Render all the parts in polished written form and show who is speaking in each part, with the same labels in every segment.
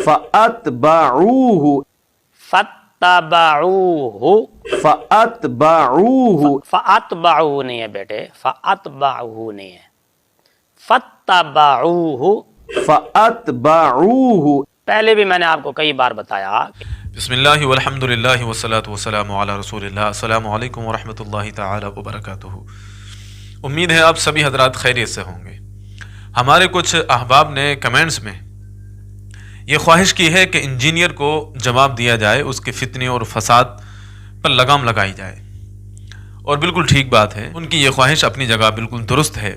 Speaker 1: فَأَتْبَعُوهُ
Speaker 2: فَاتَّبَعُوهُ
Speaker 1: فَأَتْبَعُوهُ
Speaker 2: فَأَتْبَعُوهُ نہیں ہے بیٹے، فَأَتْبَعُوهُ نہیں ہے، فَاتَّبَعُوهُ
Speaker 1: فَأَتْبَعُوهُ
Speaker 2: پہلے بھی میں نے آپ کو کئی بار بتایا۔
Speaker 3: بسم اللہ والحمد للہ والصلاة والسلام علی رسول اللہ۔ السلام علیکم ورحمۃ اللہ تعالی وبرکاتہ۔ امید ہے آپ سبھی حضرات خیریت سے ہوں گے۔ ہمارے کچھ احباب نے کمنٹس میں یہ خواہش کی ہے کہ انجینئر کو جواب دیا جائے، اس کے فتنے اور فساد پر لگام لگائی جائے، اور بالکل ٹھیک بات ہے، ان کی یہ خواہش اپنی جگہ بالکل درست ہے،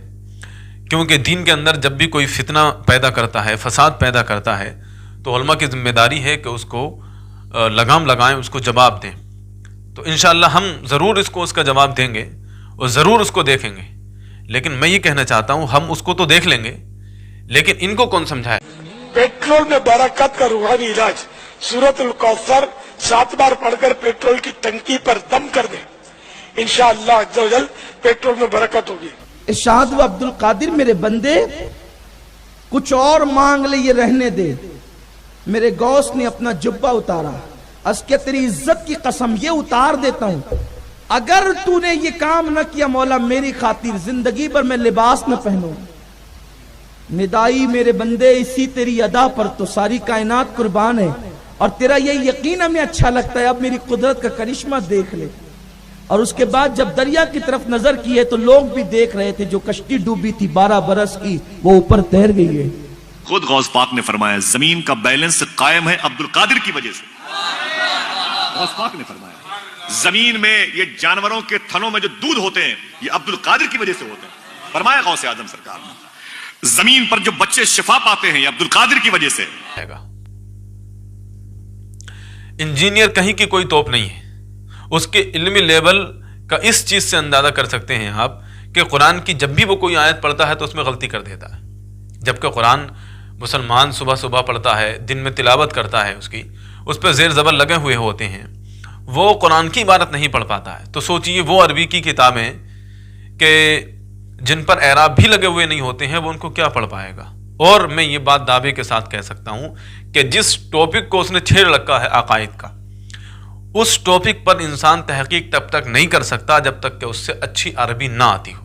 Speaker 3: کیونکہ دین کے اندر جب بھی کوئی فتنہ پیدا کرتا ہے، فساد پیدا کرتا ہے، تو علماء کی ذمہ داری ہے کہ اس کو لگام لگائیں، اس کو جواب دیں۔ تو انشاءاللہ ہم ضرور اس کا جواب دیں گے اور ضرور اس کو دیکھیں گے، لیکن میں یہ کہنا چاہتا ہوں ہم اس کو تو دیکھ لیں گے، لیکن ان کو کون سمجھائے؟
Speaker 4: پیٹرول میں برکت کا روحانی علاج سورۃ الکوثر 7 بار پڑھ کر پیٹرول کی ٹنکی پر دم کر دیں، انشاءاللہ عز و جل پیٹرول میں برکت ہوگی۔
Speaker 5: ارشاد و عبد القادر میرے بندے کچھ اور مانگ لے، یہ رہنے دے۔ میرے غوث نے اپنا جبہ اتارا، اس کے تیری عزت کی قسم یہ اتار دیتا ہوں، اگر تو نے یہ کام نہ کیا مولا میری خاطر زندگی پر میں لباس نہ پہنوں۔ ندائی میرے بندے اسی تیری ادا پر تو ساری کائنات قربان ہے، اور تیرا یہ یقین ہمیں اچھا لگتا ہے، اب میری قدرت کا کرشمہ دیکھ لے۔ اور اس کے بعد جب دریا کی طرف نظر کی ہے تو لوگ بھی دیکھ رہے تھے، جو کشتی ڈوبی تھی 12 برس کی وہ اوپر تیر گئی ہے۔
Speaker 6: خود غوث پاک نے فرمایا زمین کا بیلنس قائم ہے عبد القادر کی وجہ سے۔ غوث پاک نے فرمایا زمین میں یہ جانوروں کے تھنوں میں جو دودھ ہوتے ہیں یہ عبد القادر کی وجہ سے ہوتے ہیں، فرمایا غوث اعظم سرکار نے۔ زمین پر جو بچے شفا پاتے ہیں یہ عبد القادر کی وجہ سے۔
Speaker 3: انجینئر کہیں کی کوئی توپ نہیں ہے، اس کے علمی لیول کا اس چیز سے اندازہ کر سکتے ہیں آپ کہ قرآن کی جب بھی وہ کوئی آیت پڑھتا ہے تو اس میں غلطی کر دیتا ہے، جبکہ قرآن مسلمان صبح صبح پڑھتا ہے، دن میں تلاوت کرتا ہے، اس پہ زیر زبر لگے ہوئے ہوتے ہیں، وہ قرآن کی عبارت نہیں پڑھ پاتا ہے۔ تو سوچئے وہ عربی کی کتابیں کہ جن پر اعراب بھی لگے ہوئے نہیں ہوتے ہیں وہ ان کو کیا پڑھ پائے گا؟ اور میں یہ بات دعوے کے ساتھ کہہ سکتا ہوں کہ جس ٹاپک کو اس نے چھیڑ رکھا ہے عقائد کا، اس ٹاپک پر انسان تحقیق تب تک نہیں کر سکتا جب تک کہ اس سے اچھی عربی نہ آتی ہو۔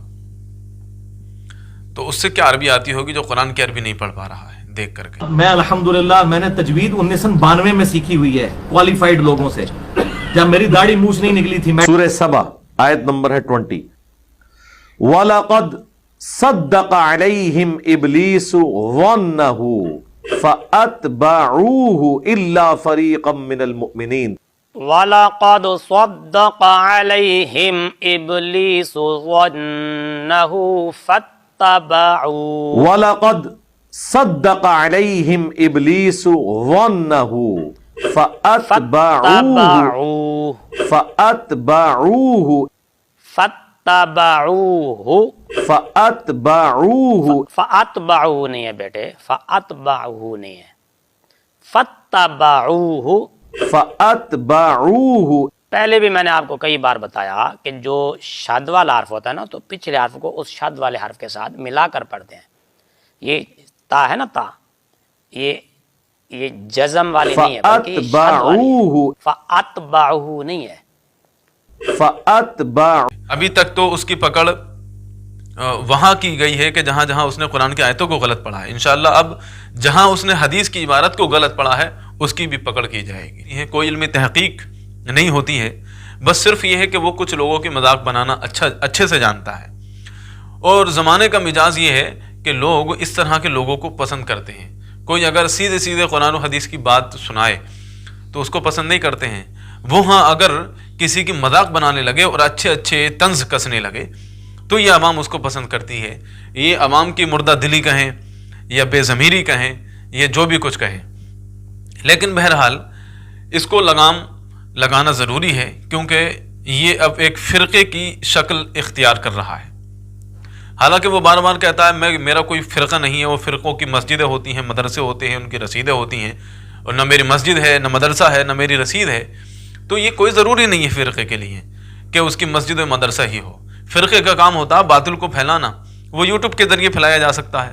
Speaker 3: تو اس سے کیا عربی آتی ہوگی جو قرآن کی عربی نہیں پڑھ پا رہا ہے دیکھ کر کے؟
Speaker 7: میں الحمدللہ میں نے تجوید 1992 میں سیکھی ہوئی ہے کوالیفائڈ لوگوں سے، جب میری داڑھی مونچھ نہیں نکلی تھی۔
Speaker 1: سورہ سبا آیت نمبر ہے 20۔ وَلَقَدْ صَدَّقَ عَلَيْهِمْ إِبْلِيسُ ظَنَّهُ فَأَتْبَعُوهُ إِلَّا فَرِيقًا مِّنَ الْمُؤْمِنِينَ۔
Speaker 2: وَلَقَدْ صَدَّقَ عَلَيْهِمْ إِبْلِيسُ ظَنَّهُ فَاتَّبَعُوهُ
Speaker 1: وَلَقَدْ صَدَّقَ عَلَيْهِمْ إِبْلِيسُ ظَنَّهُ فَأَتْبَعُوهُ
Speaker 2: فَأَتْبَعُوهُ نہیں ہے بیٹے، فَأَتْبَعُوهُ نہیں ہے، فَأَتْبَعُوهُ پہلے بھی میں نے آپ کو کئی بار بتایا کہ جو شد والا حرف ہوتا ہے نا تو پچھلے حرف کو اس شد والے حرف کے ساتھ ملا کر پڑھتے ہیں۔ یہ تا ہے نا، تا یہ جزم والی نہیں ہے بلکہ شد والی ہے۔ فَأَتْبَعُوهُ نہیں ہے،
Speaker 3: ابھی تک تو اس کی پکڑ وہاں کی گئی ہے کہ جہاں جہاں اس نے قرآن کی آیتوں کو غلط پڑھا ہے۔ انشاءاللہ اب جہاں اس نے حدیث کی عبارت کو غلط پڑھا ہے اس کی بھی پکڑ کی جائے گی۔ یہ کوئی علمی تحقیق نہیں ہوتی ہے، بس صرف یہ ہے کہ وہ کچھ لوگوں کی مذاق بنانا اچھے سے جانتا ہے، اور زمانے کا مزاج یہ ہے کہ لوگ اس طرح کے لوگوں کو پسند کرتے ہیں۔ کوئی اگر سیدھے سیدھے قرآن و حدیث کی بات سنائے تو اس کو پسند نہیں کرتے ہیں، وہ ہاں اگر کسی کی مذاق بنانے لگے اور اچھے طنز کسنے لگے تو یہ عوام اس کو پسند کرتی ہے۔ یہ عوام کی مردہ دلی کہیں یا بے ضمیری کہیں، یہ جو بھی کچھ کہیں، لیکن بہرحال اس کو لگام لگانا ضروری ہے، کیونکہ یہ اب ایک فرقے کی شکل اختیار کر رہا ہے۔ حالانکہ وہ بار بار کہتا ہے میرا کوئی فرقہ نہیں ہے، وہ فرقوں کی مسجدیں ہوتی ہیں، مدرسے ہوتے ہیں، ان کی رسیدیں ہوتی ہیں، اور نہ میری مسجد ہے، نہ مدرسہ ہے، نہ میری رسید ہے۔ تو یہ کوئی ضروری نہیں ہے فرقے کے لیے کہ اس کی مسجد و مدرسہ ہی ہو۔ فرقے کا کام ہوتا ہے باطل کو پھیلانا، وہ یوٹیوب کے ذریعے پھیلایا جا سکتا ہے،